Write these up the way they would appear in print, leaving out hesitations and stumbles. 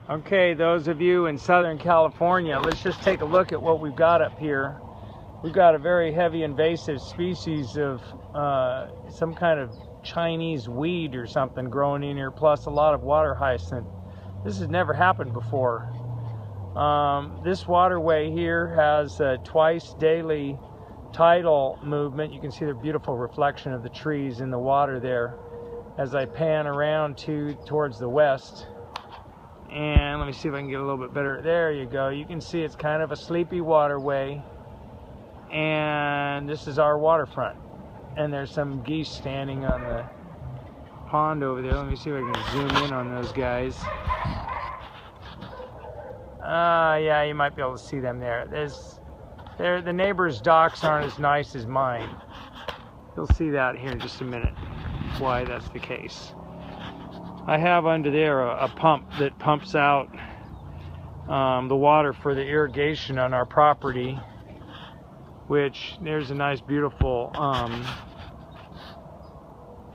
Okay, those of you in Southern California, let's just take a look at what we've got up here. We've got a very heavy invasive species of some kind of Chinese weed or something growing in here, plus a lot of water hyacinth. This has never happened before. This waterway here has twice daily tidal movement. You can see the beautiful reflection of the trees in the water there as I pan around towards the west. And let me see if I can get a little bit better. There you go. You can see it's kind of a sleepy waterway. And this is our waterfront. And there's some geese standing on the pond over there. Let me see if I can zoom in on those guys. Yeah, you might be able to see them there. The neighbors' docks aren't as nice as mine. You'll see that here in just a minute, why that's the case. I have under there a pump that pumps out the water for the irrigation on our property, which there's a nice beautiful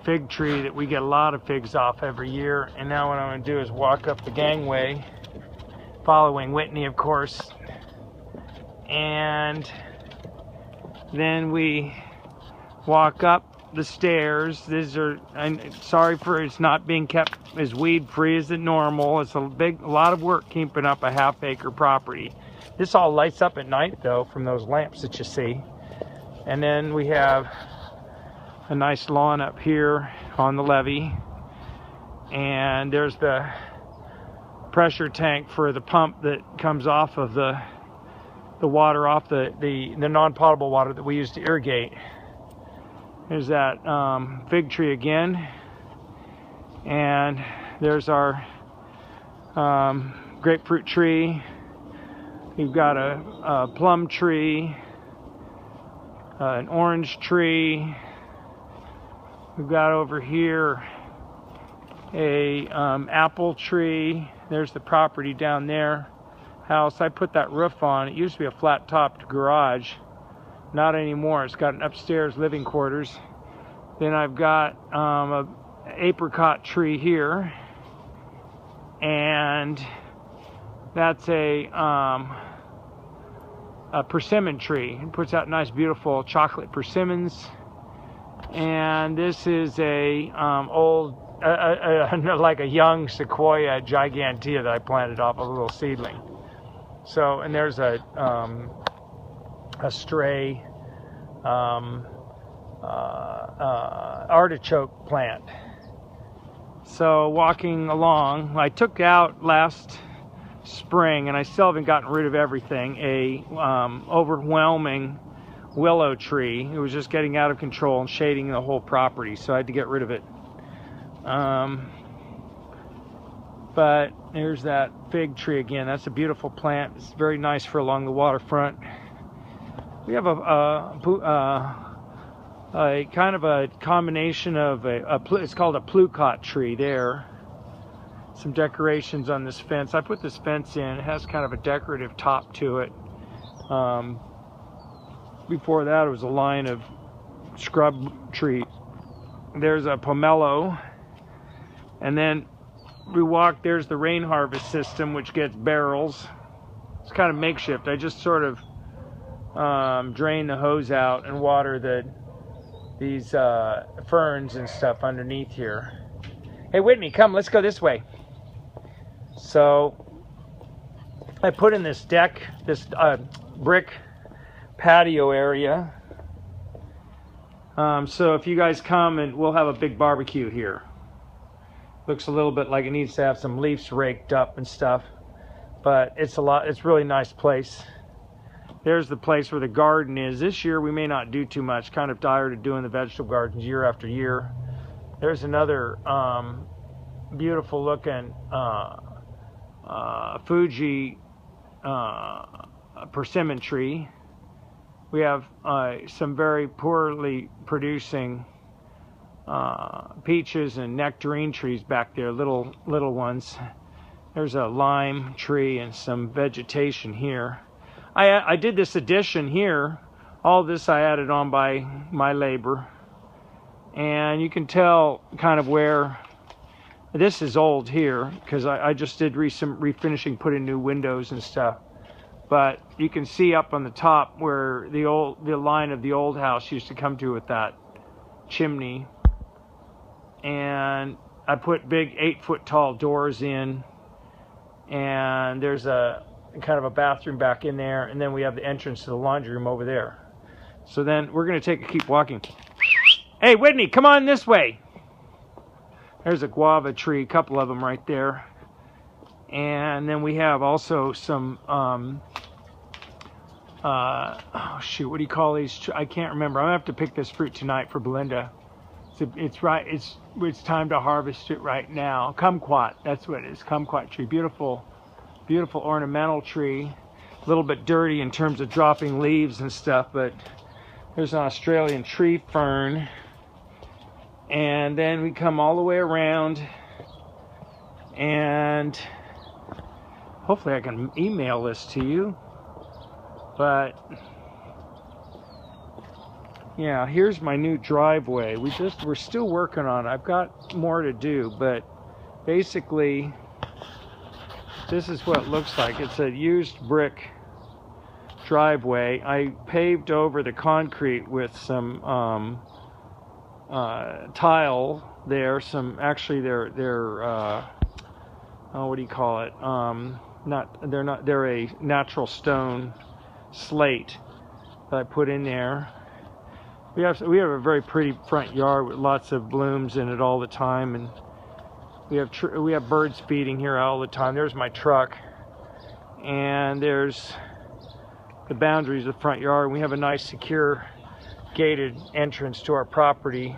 fig tree that we get a lot of figs off every year. And now what I'm going to do is walk up the gangway, following Whitney, of course, and then we walk up the stairs. I'm sorry for it's not being kept as weed free as it normal. It's a lot of work keeping up a half-acre property. This all lights up at night though from those lamps that you see. And then we have a nice lawn up here on the levee, and there's the pressure tank for the pump that comes off of the water off the non-potable water that we use to irrigate. There's that fig tree again, and there's our grapefruit tree. We've got a plum tree, an orange tree. We've got over here a apple tree. There's the property down there. House. I put that roof on. It used to be a flat-topped garage. Not anymore. It's got an upstairs living quarters. Then I've got a apricot tree here, and that's a persimmon tree. It puts out nice, beautiful chocolate persimmons. And this is a like a young sequoia gigantea that I planted off a little seedling. So, and there's a stray artichoke plant. So walking along, I took out last spring, and I still haven't gotten rid of everything, a overwhelming willow tree. It was just getting out of control and shading the whole property, so I had to get rid of it. But there's that fig tree again. That's a beautiful plant. It's very nice for along the waterfront. We have a kind of a combination of it's called a plucot tree there. Some decorations on this fence. I put this fence in. It has kind of a decorative top to it. Before that, it was a line of scrub tree. There's a pomelo, and then we walk. There's the rain harvest system, which gets barrels. It's kind of makeshift. I just sort of drain the hose out and water these ferns and stuff underneath here. Hey Whitney, come, let's go this way. So I put in this deck, this brick patio area. So if you guys come, and we'll have a big barbecue here. Looks a little bit like it needs to have some leaves raked up and stuff, but it's a really nice place. There's the place where the garden is. This year we may not do too much, kind of tired of doing the vegetable gardens year after year. There's another beautiful looking Fuji persimmon tree. We have some very poorly producing peaches and nectarine trees back there, little ones. There's a lime tree and some vegetation here. I did this addition here. All this I added on by my labor, and you can tell kind of where This is old here because I just did some refinishing, put in new windows and stuff. But you can see up on the top where the line of the old house used to come to with that chimney. And I put big 8-foot tall doors in, and there's a kind of a bathroom back in there, and then we have the entrance to the laundry room over there. So then we're going to keep walking. Hey, Whitney, come on this way. There's a guava tree, a couple of them right there. And then we have also some, oh shoot, what do you call these? I can't remember. I'm going to have to pick this fruit tonight for Belinda. It's time to harvest it right now. Kumquat, that's what it is, kumquat tree. Beautiful, beautiful ornamental tree. A little bit dirty in terms of dropping leaves and stuff, but there's an Australian tree fern. And then we come all the way around, and hopefully I can email this to you. But yeah, here's my new driveway. We're still working on it. I've got more to do, but basically this is what it looks like. It's a used brick driveway. I paved over the concrete with some tile there. What do you call it? They're a natural stone slate that I put in there. We have a very pretty front yard with lots of blooms in it all the time, and we have birds feeding here all the time. There's my truck, and there's the boundaries of the front yard. We have a nice secure gated entrance to our property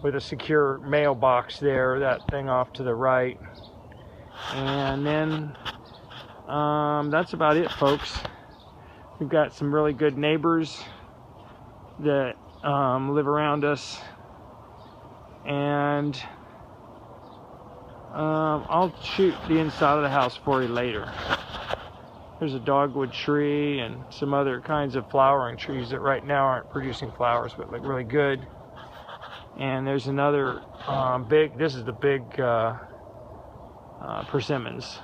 with a secure mailbox there, that thing off to the right. And then that's about it, folks. We've got some really good neighbors that live around us, and I'll shoot the inside of the house for you later. There's a dogwood tree and some other kinds of flowering trees that right now aren't producing flowers but look really good. And there's another this is the big persimmons.